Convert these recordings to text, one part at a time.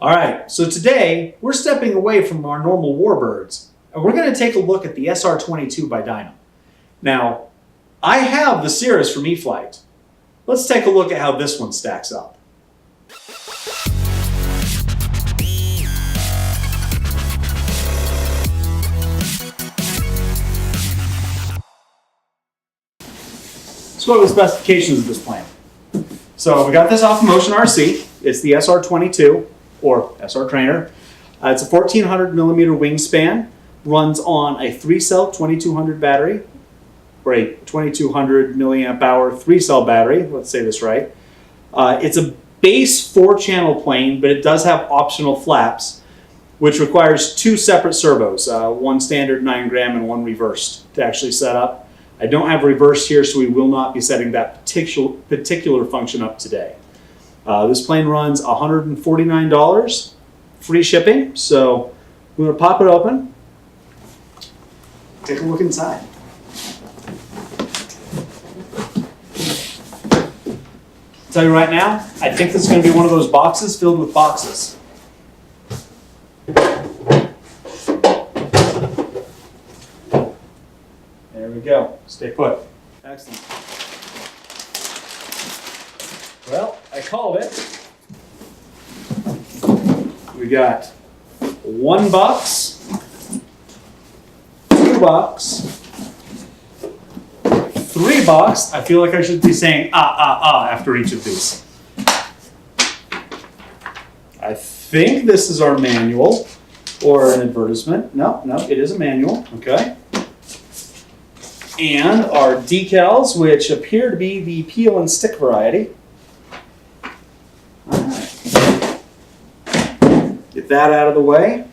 All right, so today we're stepping away from our normal warbirds and we're going to take a look at the SR22 by Dynam. Now, I have the Cirrus from E-flite. Let's take a look at how this one stacks up. Let's go over the specifications of this plane. So we got this off Motion RC. It's the SR22 or SR Trainer. It's a 1400 millimeter wingspan. Runs on a 3-cell 2200 battery, or a 2200 milliamp hour 3-cell battery. Let's say this right. It's a base 4-channel plane, but it does have optional flaps, which requires 2 separate servos, one standard 9-gram and one reversed to actually set up. I don't have reversed here, so we will not be setting that particular function up today. This plane runs $149, free shipping. So we're going to pop it open, take a look inside. I'll tell you right now, I think this is going to be one of those boxes filled with boxes. There we go. Stay put. Excellent. Well, I called it. We got 1 box, 2 box, 3 box. I feel like I should be saying after each of these. I think this is our manual or an advertisement. No, it is a manual. Okay. And our decals, which appear to be the peel and stick variety. All right. Get that out of the way.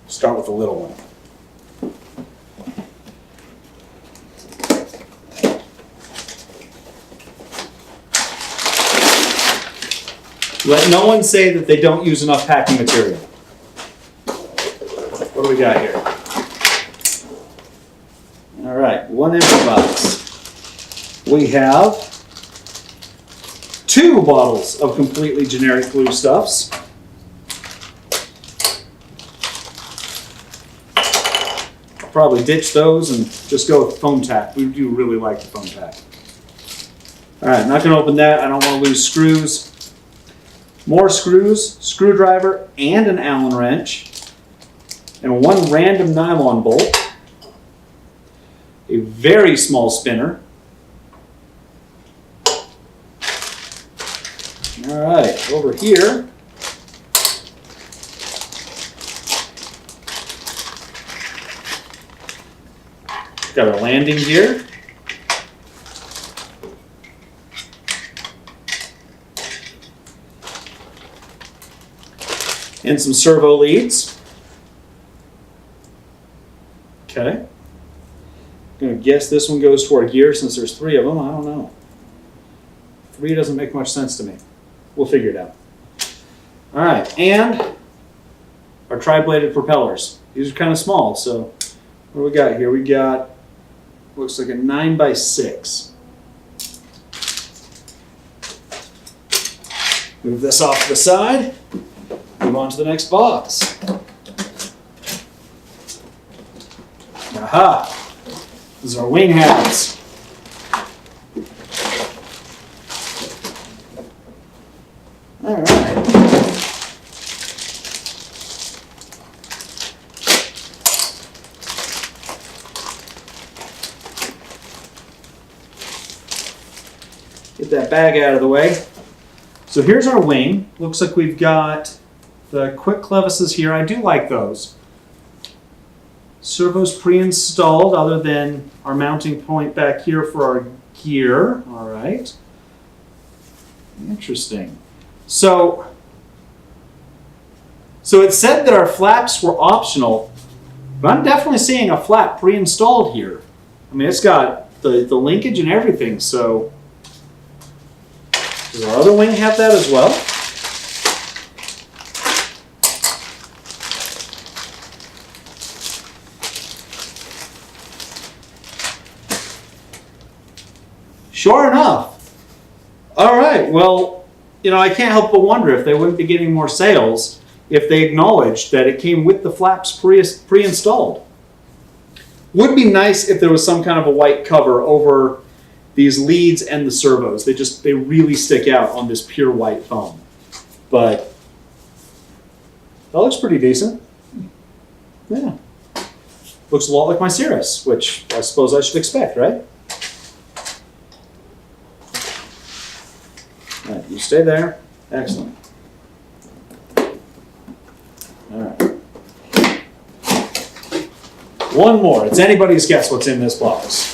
Start with the little one. Let no one say that they don't use enough packing material. What do we got here? All right, 1 empty box. We have 2 bottles of completely generic glue stuffs. I'll probably ditch those and just go with foam tack. We do really like the foam tack. All right, not going to open that. I don't want to lose screws. More screws, screwdriver, and an Allen wrench. And 1 random nylon bolt, a very small spinner. All right, over here, got our landing gear. And some servo leads. Okay. I'm going to guess this one goes to our gear since there's 3 of them. I don't know. 3 doesn't make much sense to me. We'll figure it out. All right, and our tri-bladed propellers. These are kind of small, so what do we got here? We got, looks like a 9x6. Move this off to the side. Move on to the next box. Aha! These are our wing hats. All right. Get that bag out of the way. So here's our wing. Looks like we've got the quick clevises here. I do like those. Servos pre-installed other than our mounting point back here for our gear. All right. Interesting. So it said that our flaps were optional, but I'm definitely seeing a flap pre-installed here. I mean, it's got the linkage and everything, so does our other wing have that as well? Sure enough. All right, well, you know, I can't help but wonder if they wouldn't be getting more sales if they acknowledged that it came with the flaps pre-installed. Would be nice if there was some kind of a white cover over these leads and the servos. They really stick out on this pure white foam. But that looks pretty decent. Yeah. Looks a lot like my Cirrus, which I suppose I should expect, right? All right, you stay there. Excellent. All right. One more. It's anybody's guess what's in this box.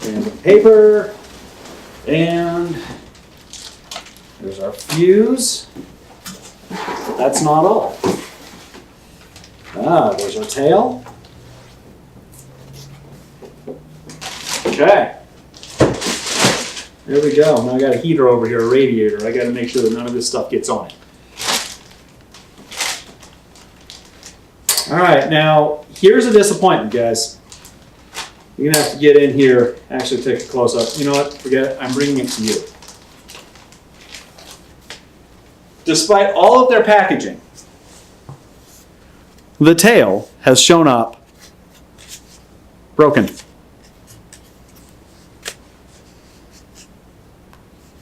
And the paper. And there's our fuse. That's not all. There's our tail. Okay. There we go. Now I got a heater over here, a radiator. I got to make sure that none of this stuff gets on it. All right, now here's a disappointment, guys. You're gonna have to get in here, actually take a close up. You know what? Forget it. I'm bringing it to you. Despite all of their packaging, the tail has shown up broken.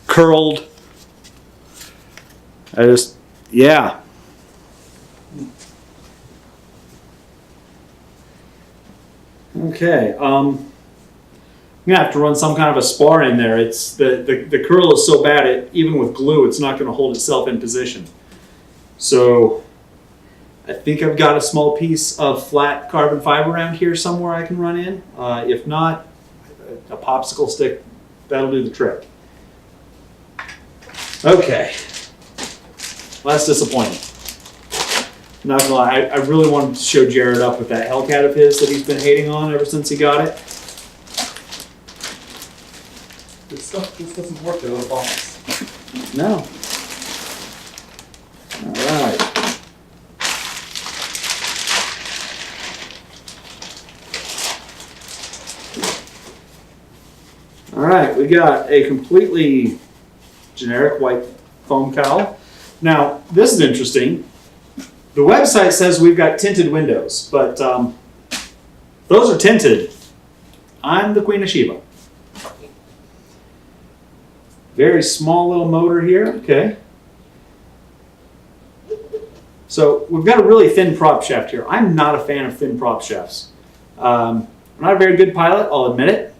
Curled. Yeah. Okay, I'm gonna have to run some kind of a spar in there. It's the curl is so bad, even with glue, it's not gonna hold itself in position. So I think I've got a small piece of flat carbon fiber around here somewhere I can run in. If not, a popsicle stick, that'll do the trick. Okay, well, that's disappointing. Not gonna lie, I really wanted to show Jared up with that Hellcat of his that he's been hating on ever since he got it. This doesn't work in a box. No. All right. All right, we got a completely generic white foam cowl. Now, this is interesting. The website says we've got tinted windows, but those are tinted. I'm the Queen of Sheba. Very small little motor here, okay. So we've got a really thin prop shaft here. I'm not a fan of thin prop shafts. I'm not a very good pilot, I'll admit it.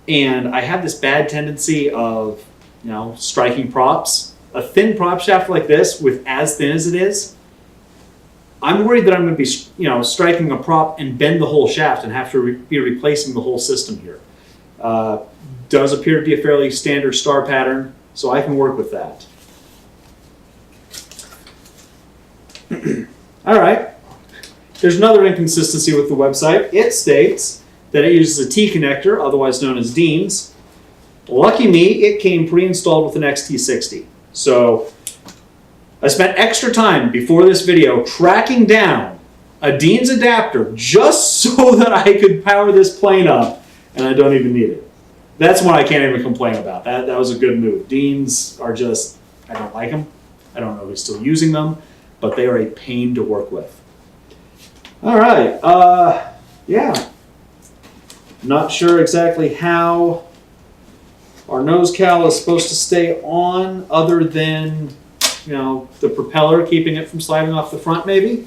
And I have this bad tendency of, you know, striking props. A thin prop shaft like this, with as thin as it is, I'm worried that I'm going to be, you know, striking a prop and bend the whole shaft and have to be replacing the whole system here. Does appear to be a fairly standard star pattern, so I can work with that. All right. There's another inconsistency with the website. It states that it uses a T connector, otherwise known as Dean's. Lucky me, it came pre-installed with an XT60. So I spent extra time before this video tracking down a Dean's adapter just so that I could power this plane up, and I don't even need it. That's one I can't even complain about. That was a good move. Dean's are just, I don't like them. I don't know who's still using them, but they are a pain to work with. All right, yeah. Not sure exactly how our nose cowl is supposed to stay on other than, you know, the propeller keeping it from sliding off the front maybe.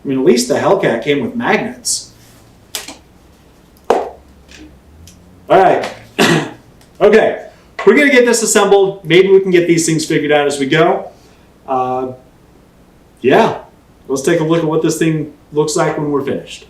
I mean, at least the Hellcat came with magnets. All right, okay, we're gonna get this assembled. Maybe we can get these things figured out as we go. Yeah, let's take a look at what this thing looks like when we're finished.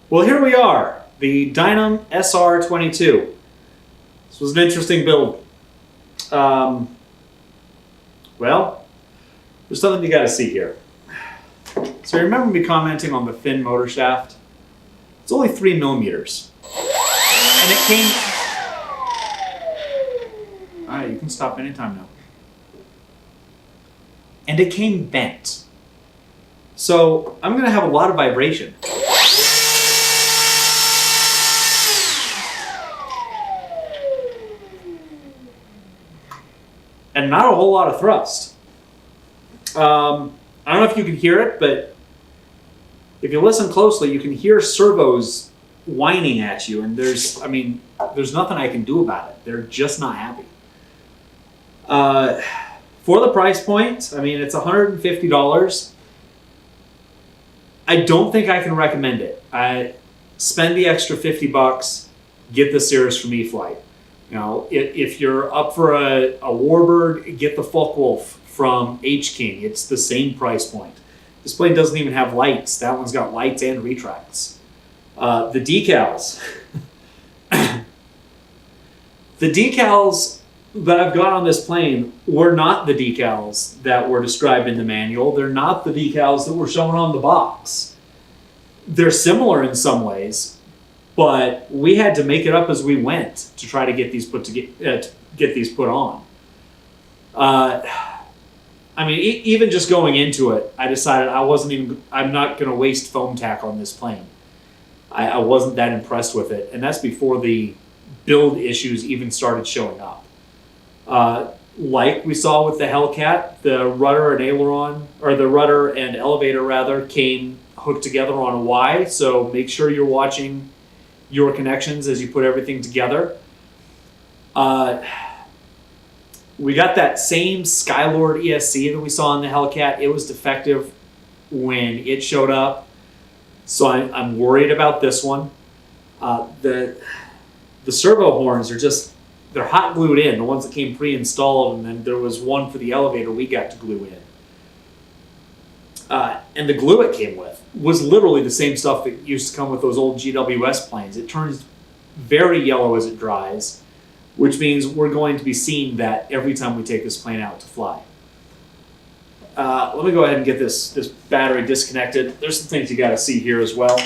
Well, here we are, the Dynam SR22. This was an interesting build. Well, there's something you got to see here. So you remember me commenting on the thin motor shaft? It's only 3 millimeters. And it came... Alright, you can stop anytime now. And it came bent. So I'm going to have a lot of vibration. And not a whole lot of thrust. I don't know if you can hear it, but if you listen closely, you can hear servos whining at you, and there's nothing I can do about it. They're just not happy. For the price point, I mean, it's $150. I don't think I can recommend it. I spend the extra $50, get the Cirrus from E-flite. You know, if you're up for a Warbird, get the Focke-Wulf from H-King. It's the same price point. This plane doesn't even have lights. That one's got lights and retracts. The decals. The decals that I've got on this plane were not the decals that were described in the manual. They're not the decals that were shown on the box. They're similar in some ways, but we had to make it up as we went to try to get these put on. I mean, even just going into it, I decided I'm not going to waste foam tack on this plane. I wasn't that impressed with it, and that's before the build issues even started showing up. Like we saw with the Hellcat, the rudder and aileron, or the rudder and elevator rather, came hooked together on a Y, so make sure you're watching your connections as you put everything together. We got that same Skylord ESC that we saw in the Hellcat. It was defective when it showed up, so I'm worried about this one. The servo horns are they're hot glued in, the ones that came pre-installed, and then there was one for the elevator we got to glue in. And the glue it came with was literally the same stuff that used to come with those old GWS planes. It turns very yellow as it dries, which means we're going to be seeing that every time we take this plane out to fly. Let me go ahead and get this battery disconnected. There's some things you got to see here as well.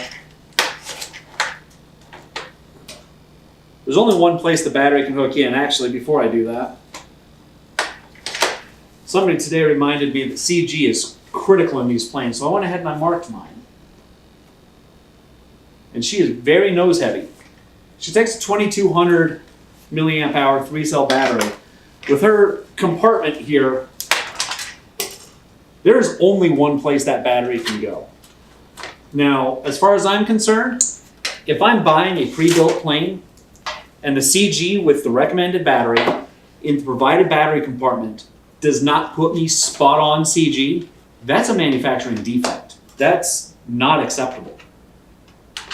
There's only one place the battery can hook in. Actually, before I do that, somebody today reminded me that CG is critical in these planes, so I went ahead and I marked mine. And she is very nose heavy. She takes a 2200 milliamp hour 3-cell battery. With her compartment here, there's only one place that battery can go. Now, as far as I'm concerned, if I'm buying a pre-built plane and the CG with the recommended battery in the provided battery compartment does not put me spot on CG, that's a manufacturing defect. That's not acceptable.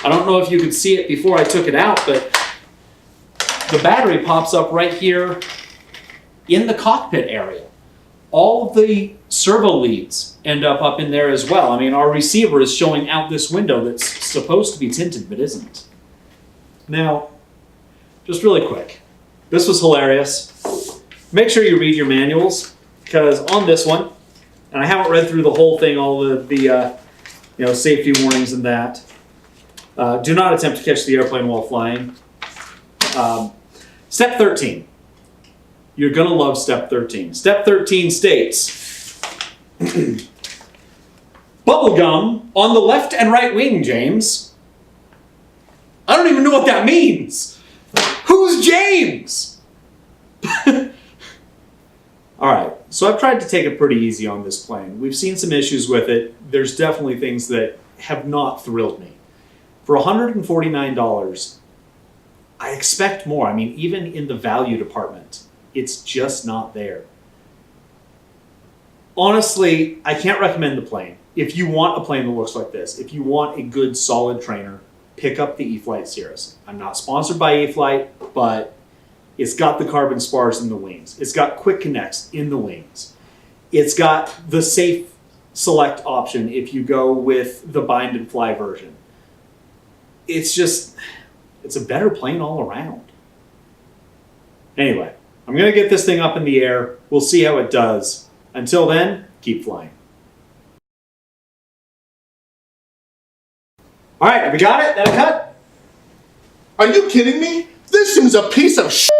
I don't know if you could see it before I took it out, but the battery pops up right here in the cockpit area. All of the servo leads end up in there as well. I mean, our receiver is showing out this window that's supposed to be tinted, but isn't. Now, just really quick, this was hilarious. Make sure you read your manuals, because on this one, and I haven't read through the whole thing, all the safety warnings and that. Do not attempt to catch the airplane while flying. Step 13. You're going to love Step 13. Step 13 states, bubblegum on the left and right wing, James. I don't even know what that means. Who's James? All right, so I've tried to take it pretty easy on this plane. We've seen some issues with it. There's definitely things that have not thrilled me. For $149, I expect more. I mean, even in the value department, it's just not there. Honestly, I can't recommend the plane. If you want a plane that looks like this, if you want a good, solid trainer, pick up the E-flite Cirrus. I'm not sponsored by E-flite, but it's got the carbon spars in the wings. It's got quick connects in the wings. It's got the safe select option if you go with the bind and fly version. it's just, it's a better plane all around. Anyway, I'm gonna get this thing up in the air. We'll see how it does. Until then, keep flying. All right, we got it? That a cut? Are you kidding me? This thing's a piece of shit.